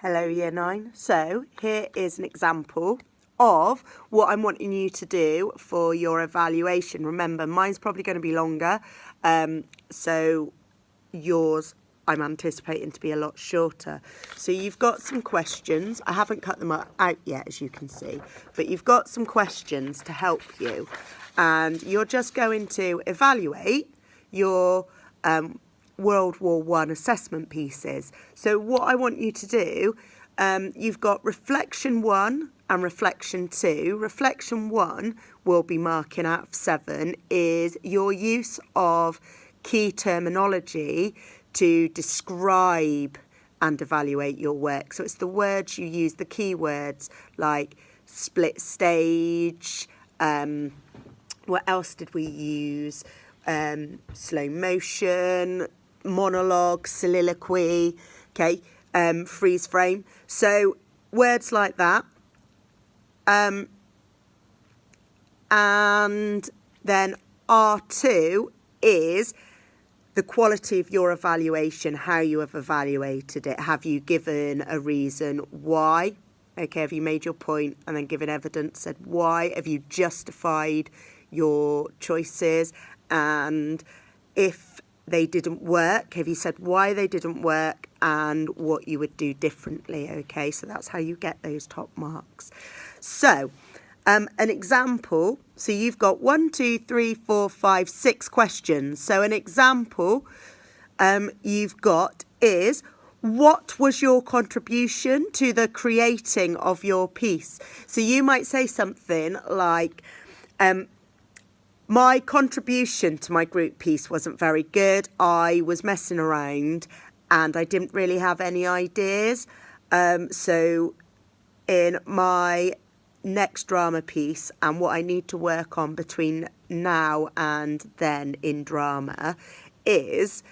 Hello Year 9. So here is an example of what I'm wanting you to do for your evaluation. Remember, mine's probably going to be longer, so yours I'm anticipating to be a lot shorter. So you've got some questions. I haven't cut them out yet, as you can see, but you've got some questions to help you, and you're just going to evaluate your World War I assessment pieces. So what I want you to do, you've got Reflection 1 and Reflection 2. Reflection 1 will be marking out of 7 is your use of key terminology to describe and evaluate your work. So it's the words you use, the key words like split stage, what else did we use? Slow motion, monologue, soliloquy, okay, freeze frame. So words like that. And then R2 is the quality of your evaluation, how you have evaluated it. Have you given a reason why? Okay, have you made your point and then given evidence, said why? Have you justified your choices? And if they didn't work, have you said why they didn't work and what you would do differently? Okay, so that's how you get those top marks. So an example, so you've got 1, 2, 3, 4, 5, 6 questions. So an example you've got is, what was your contribution to the creating of your piece? So you might say something like, my contribution to my group piece wasn't very good. I was messing around and I didn't really have any ideas. So in my next drama piece, and what I need to work on between now and then in drama is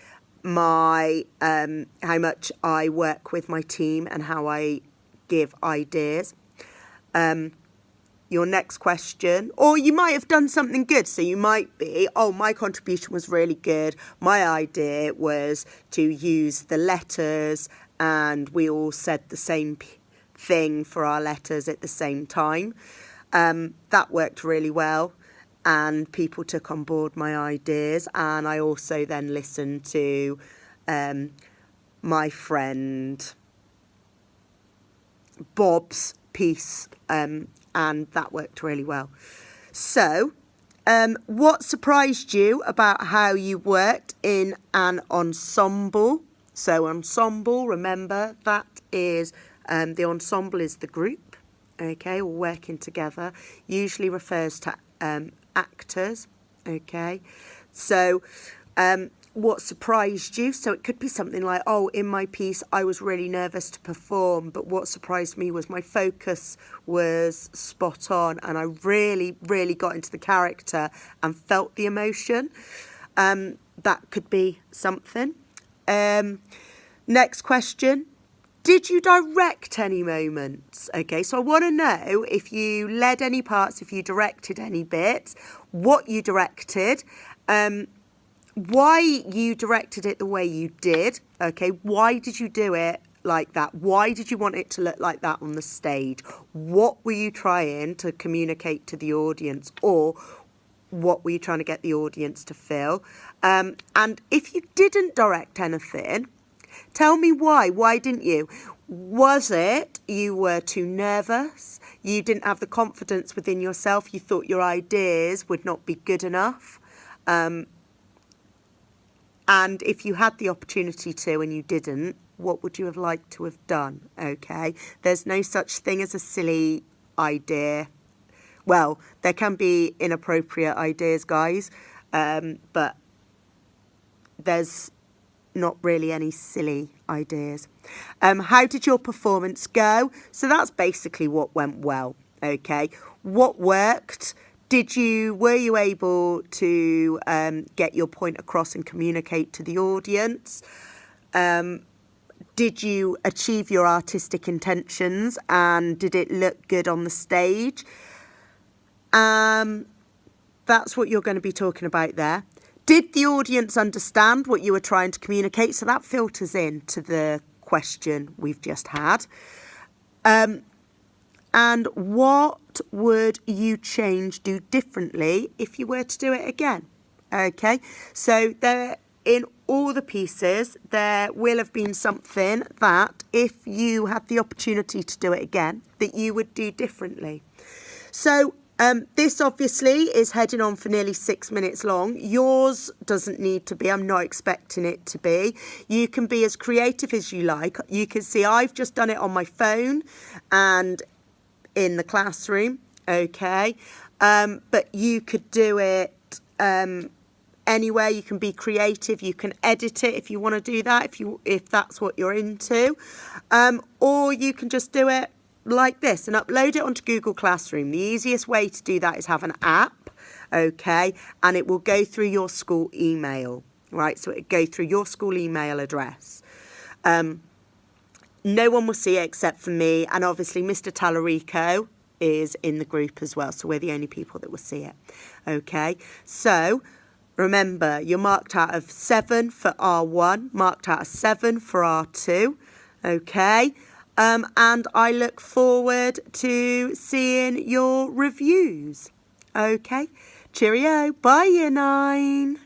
my how much I work with my team and how I give ideas. Your next question, or you might have done something good. So you might be, oh, my contribution was really good. My idea was to use the letters and we all said the same thing for our letters at the same time. That worked really well and people took on board my ideas, and I also then listened to my friend Bob's piece, and that worked really well. So what surprised you about how you worked in an ensemble? So ensemble, remember, that is the ensemble is the group, okay, all working together, usually refers to actors, okay. So what surprised you? So it could be something like, oh, in my piece I was really nervous to perform, but what surprised me was my focus was spot on and I really got into the character and felt the emotion. That could be something. Next question. Did you direct any moments? Okay, so I want to know if you led any parts, if you directed any bits, what you directed, why you directed it the way you did. Okay, why did you do it like that? Why did you want it to look like that on the stage? What were you trying to communicate to the audience, or what were you trying to get the audience to feel? And if you didn't direct anything, tell me why. Why didn't you? Was it you were too nervous? You didn't have the confidence within yourself? You thought your ideas would not be good enough? And if you had the opportunity to and you didn't, what would you have liked to have done? Okay, there's no such thing as a silly idea. Well, there can be inappropriate ideas, guys, but there's not really any silly ideas. How did your performance go? So that's basically what went well, okay? What worked? Were you able to get your point across and communicate to the audience? Did you achieve your artistic intentions and did it look good on the stage? That's what you're going to be talking about there. Did the audience understand what you were trying to communicate? So that filters in to the question we've just had. And what would you do differently if you were to do it again? Okay, so there, in all the pieces, there will have been something that if you had the opportunity to do it again, that you would do differently. So this obviously is heading on for nearly 6 minutes long. Yours doesn't need to be. I'm not expecting it to be. You can be as creative as you like. You can see I've just done it on my phone and in the classroom, okay? But you could do it anywhere. You can be creative. You can edit it if you want to do that, if that's what you're into. Or you can just do it like this and upload it onto Google Classroom. The easiest way to do that is have an app, okay? And it will go through your school email, right? So it will go through your school email address. No one will see it except for me, and obviously Mr. Tallarico is in the group as well, so we're the only people that will see it. Okay, so remember, you're marked out of 7 for R1, marked out of 7 for R2, okay? And I look forward to seeing your reviews. Okay, cheerio, bye Year 9.